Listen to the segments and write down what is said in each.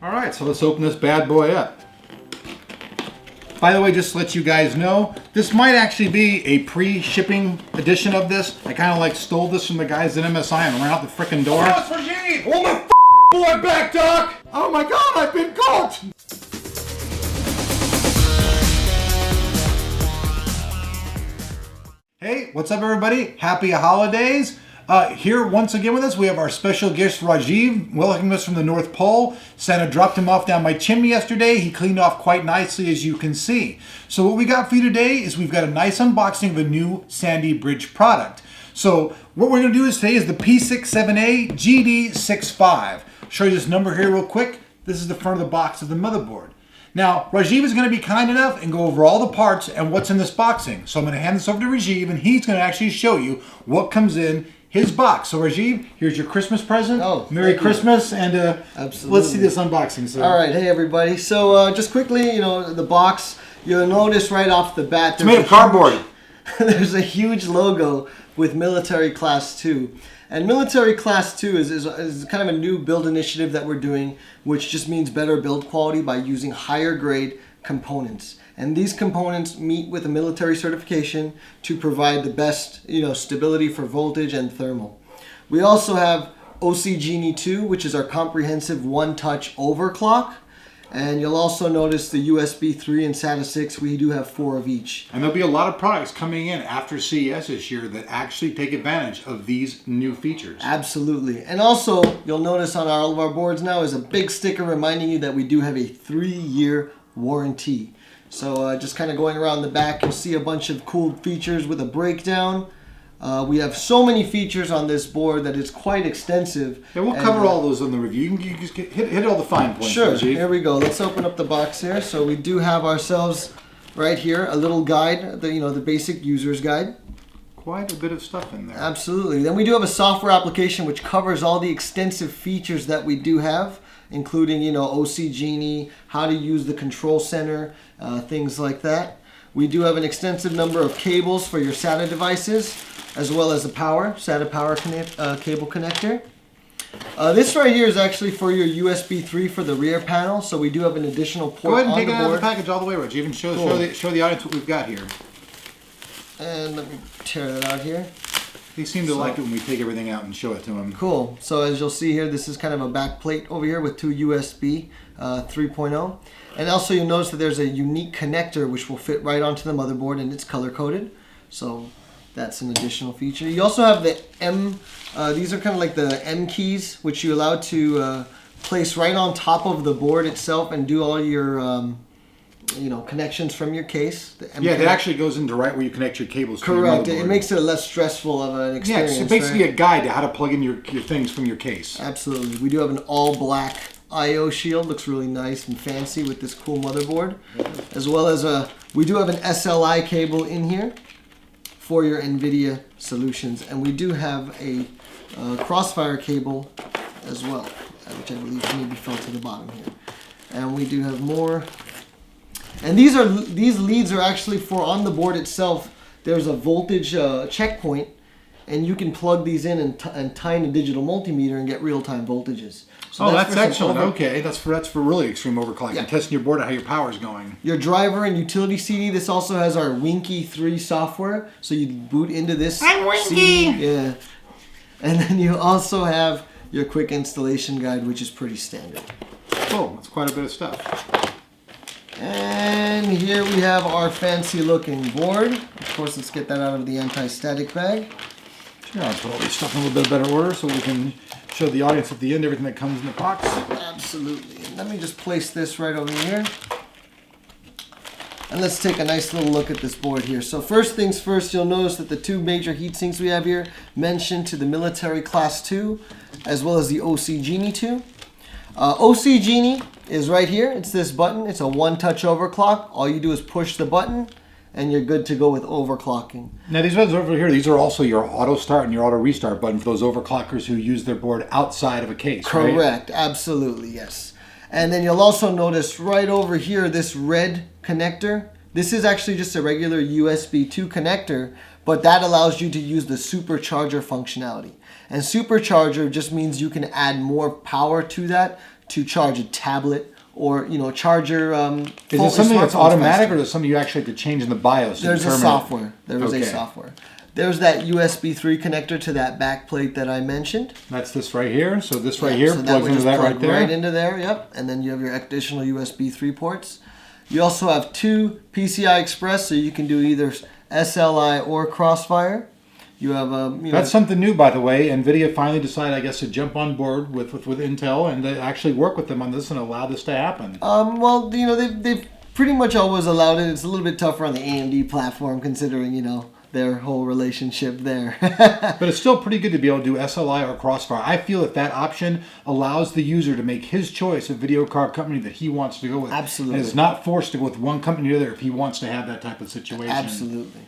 All right, so let's open this bad boy up. By the way, just to let you guys know, this might actually be a pre-shipping edition of this. I kind of like stole this from the guys at MSI and ran out the frickin' door. Oh, it's Rajiv! Oh my boy back, Doc! Oh my God, I've been caught! Hey, what's up everybody? Happy holidays. Here once again with us, we have our special guest Rajiv, welcoming us from the North Pole. Santa dropped him off down my chimney yesterday. He cleaned off quite nicely, as you can see. So what we got for you today is we've got a nice unboxing of a new Sandy Bridge product. So what we're going to do today is the P67A-GD65. Show you this number here real quick. This is the front of the box of the motherboard. Now, Rajiv is going to be kind enough and go over all the parts and what's in this boxing. So I'm going to hand this over to Rajiv, and he's going to actually show you what comes in his box. So Rajiv, here's your Christmas present. Oh, Merry Christmas, and absolutely. Let's see this unboxing. So. All right, hey everybody. So just quickly, the box, you'll notice right off the bat, It's made of cardboard. There's a huge logo with Military Class 2. And Military Class 2 is kind of a new build initiative that we're doing, which just means better build quality by using higher grade components. And these components meet with a military certification to provide the best, stability for voltage and thermal. We also have OC-Genie 2, which is our comprehensive one-touch overclock. And you'll also notice the USB 3 and SATA 6. We do have 4 of each. And there'll be a lot of products coming in after CES this year that actually take advantage of these new features. Absolutely. And also, you'll notice on all of our boards now is a big sticker reminding you that we do have a 3-year warranty. So just kind of going around the back, you'll see a bunch of cool features with a breakdown. We have so many features on this board that it's quite extensive. Yeah, we'll cover all those in the review. You can just hit all the fine points. Sure. Rajiv. Here we go. Let's open up the box here. So we do have ourselves right here a little guide, the basic user's guide. Quite a bit of stuff in there. Absolutely. Then we do have a software application which covers all the extensive features that we do have, including, OC-Genie, how to use the control center, things like that. We do have an extensive number of cables for your SATA devices, as well as a SATA power cable connector. This right here is actually for your USB 3 for the rear panel, so we do have an additional port on the board. Go ahead and take it out of the package all the way, Rajiv, and show the audience what we've got here. And let me tear that out here. They seem to like it when we take everything out and show it to them. Cool. So as you'll see here, this is kind of a back plate over here with 2 USB 3.0. And also you'll notice that there's a unique connector which will fit right onto the motherboard, and it's color coded. So that's an additional feature. You also have the these are kind of like the M keys, which you allow to place right on top of the board itself and do all your connections from your case. It actually goes into right where you connect your cables. Correct. To your it makes it less stressful of an experience. Yeah, it's basically a guide to how to plug in your things from your case. Absolutely. We do have an all black I/O shield. Looks really nice and fancy with this cool motherboard. As well as we do have an SLI cable in here for your NVIDIA solutions. And we do have a crossfire cable as well, which I believe maybe fell to the bottom here. And we do have more. And these leads are actually for on the board itself. There's a voltage checkpoint, and you can plug these in and tie in a digital multimeter and get real-time voltages. So that's excellent. Okay, that's for really extreme overclocking. Yeah. You're testing your board on how your power's going. Your driver and utility CD. This also has our Winky 3 software, so you boot into this. I'm Winky. CD. Yeah. And then you also have your quick installation guide, which is pretty standard. Oh, that's quite a bit of stuff. And here we have our fancy looking board. Of course, let's get that out of the anti-static bag. Sure, I'll put all this stuff in a little bit better order so we can show the audience at the end everything that comes in the box. Absolutely. And let me just place this right over here. And let's take a nice little look at this board here. So first things first, you'll notice that the 2 major heat sinks we have here mentioned to the Military Class 2, as well as the OC-Genie 2. OC-Genie is right here. It's this button. It's a one-touch overclock. All you do is push the button, and you're good to go with overclocking. Now these ones over here, these are also your auto start and your auto restart button for those overclockers who use their board outside of a case, Correct. Right? Absolutely, yes. And then you'll also notice right over here this red connector. This is actually just a regular USB 2 connector, but that allows you to use the supercharger functionality. And supercharger just means you can add more power to that to charge a tablet or charge your Is it something that's automatic, or is it something you actually have to change in the BIOS? There's a software. There is a software. There's that USB 3 connector to that back plate that I mentioned. That's this right here. So this right here so plugs into that right there. Right into there, yep. And then you have your additional USB 3 ports. You also have 2 PCI Express, so you can do either SLI or Crossfire. You have That's something new, by the way. NVIDIA finally decided, I guess, to jump on board with Intel and to actually work with them on this and allow this to happen. Well, they've pretty much always allowed it. It's a little bit tougher on the AMD platform, considering their whole relationship there. But it's still pretty good to be able to do SLI or Crossfire. I feel that option allows the user to make his choice of video card company that he wants to go with. Absolutely. And is not forced to go with one company or the other if he wants to have that type of situation. Absolutely.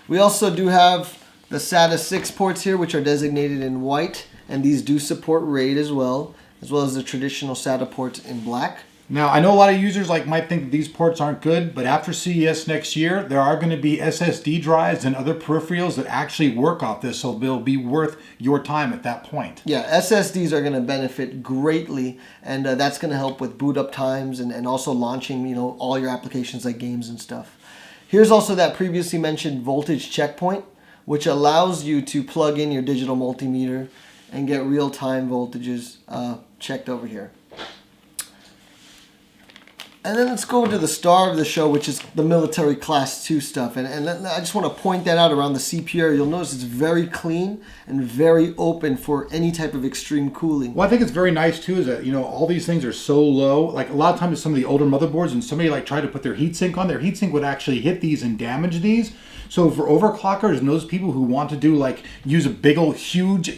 We also do have the SATA 6 ports here, which are designated in white, and these do support RAID as well as the traditional SATA ports in black. Now, I know a lot of users might think that these ports aren't good, but after CES next year, there are going to be SSD drives and other peripherals that actually work off this, so they'll be worth your time at that point. Yeah, SSDs are going to benefit greatly, and that's going to help with boot up times and also launching, all your applications like games and stuff. Here's also that previously mentioned voltage checkpoint, which allows you to plug in your digital multimeter and get real-time voltages checked over here. And then let's go to the star of the show, which is the military class 2 stuff. And I just want to point that out around the CPU area. You'll notice it's very clean and very open for any type of extreme cooling. Well, I think it's very nice too is that, all these things are so low. Like a lot of times some of the older motherboards, and somebody tried to put their heatsink on, their heatsink would actually hit these and damage these. So for overclockers and those people who want to do use a big old huge,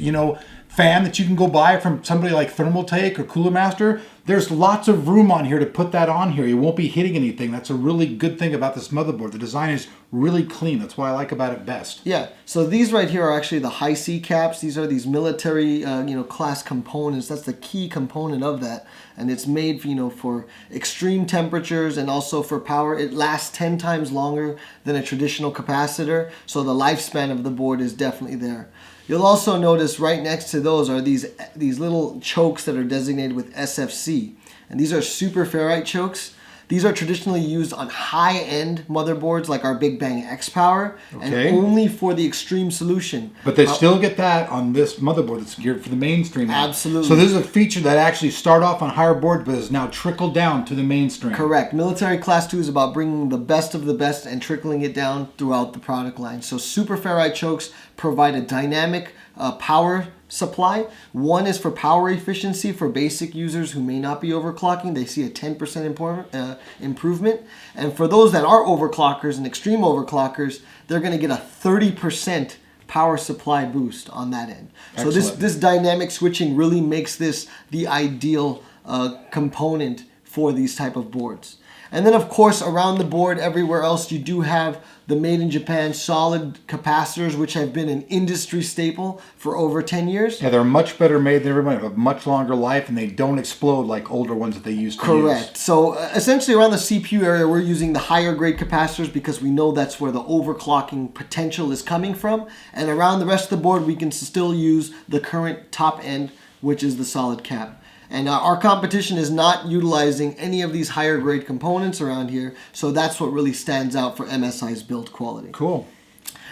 fan that you can go buy from somebody like Thermaltake or Cooler Master, there's lots of room on here to put that on here. You won't be hitting anything. That's a really good thing about this motherboard. The design is really clean. That's what I like about it best. Yeah. So these right here are actually the high C caps. These are these military, class components. That's the key component of that. And it's made, for extreme temperatures and also for power. It lasts 10 times longer than a traditional capacitor. So the lifespan of the board is definitely there. You'll also notice right next to those are these little chokes that are designated with SFC. And these are super ferrite chokes. These are traditionally used on high-end motherboards like our Big Bang X Power, and only for the extreme solution. But they still get that on this motherboard that's geared for the mainstream. Absolutely. So this is a feature that actually started off on higher boards but has now trickled down to the mainstream. Correct. Military Class 2 is about bringing the best of the best and trickling it down throughout the product line. So super ferrite chokes provide a dynamic power supply. One is for power efficiency for basic users who may not be overclocking. They see a 10% improvement. And for those that are overclockers and extreme overclockers, they're going to get a 30% power supply boost on that end. Excellent. So this dynamic switching really makes this the ideal component for these type of boards. And then, of course, around the board, everywhere else, you do have the Made in Japan solid capacitors, which have been an industry staple for over 10 years. Yeah, they're much better made than everybody, have a much longer life, and they don't explode like older ones that they used to use. Correct. So essentially around the CPU area, we're using the higher grade capacitors because we know that's where the overclocking potential is coming from. And around the rest of the board, we can still use the current top end, which is the solid cap. And our competition is not utilizing any of these higher grade components around here. So that's what really stands out for MSi's build quality. Cool.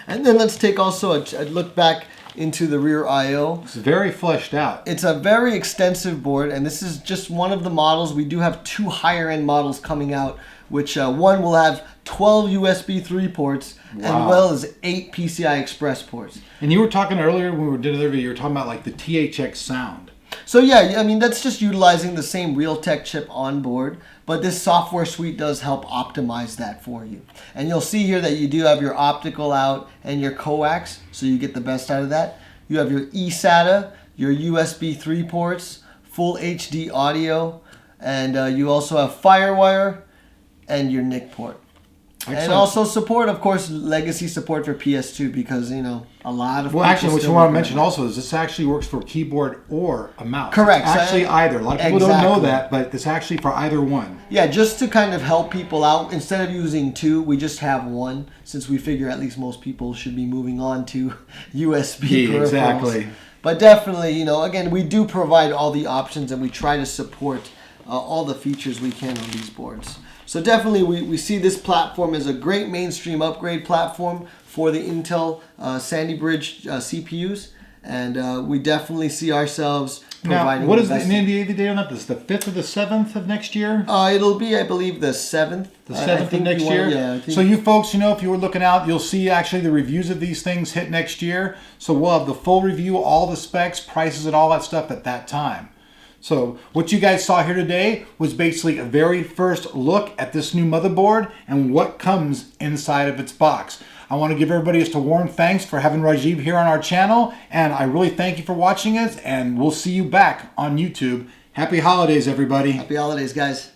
And then let's take also a look back into the rear I/O. It's very fleshed out. It's a very extensive board, and this is just one of the models. We do have 2 higher end models coming out, which one will have 12 USB 3 ports, as well as 8 PCI Express ports. And you were talking earlier when we did another video, you were talking about the THX sound. So yeah, I mean, that's just utilizing the same Realtek chip on board, but this software suite does help optimize that for you. And you'll see here that you do have your optical out and your coax, so you get the best out of that. You have your eSATA, your USB 3 ports, full HD audio, and you also have FireWire and your NIC port. Excellent. And also support, of course, legacy support for PS2 because, a lot of Well, actually, what you want to mention also is this actually works for keyboard or a mouse. Correct. It's actually either. A lot of people don't know that, but it's actually for either one. Yeah, just to kind of help people out, instead of using 2, we just have 1, since we figure at least most people should be moving on to USB peripherals. Exactly. But definitely, again, we do provide all the options and we try to support all the features we can on these boards. So definitely we see this platform as a great mainstream upgrade platform for the Intel Sandy Bridge CPUs, and we definitely see ourselves providing. Now, what is the NDA date on that? This is the 5th or the 7th of next year? It'll be, I believe, the 7th. The 7th of next year? Yeah. So you folks, if you were looking out, you'll see actually the reviews of these things hit next year. So we'll have the full review, all the specs, prices, and all that stuff at that time. So what you guys saw here today was basically a very first look at this new motherboard and what comes inside of its box. I want to give everybody just a warm thanks for having Rajiv here on our channel, and I really thank you for watching us, and we'll see you back on YouTube. Happy holidays, everybody. Happy holidays, guys.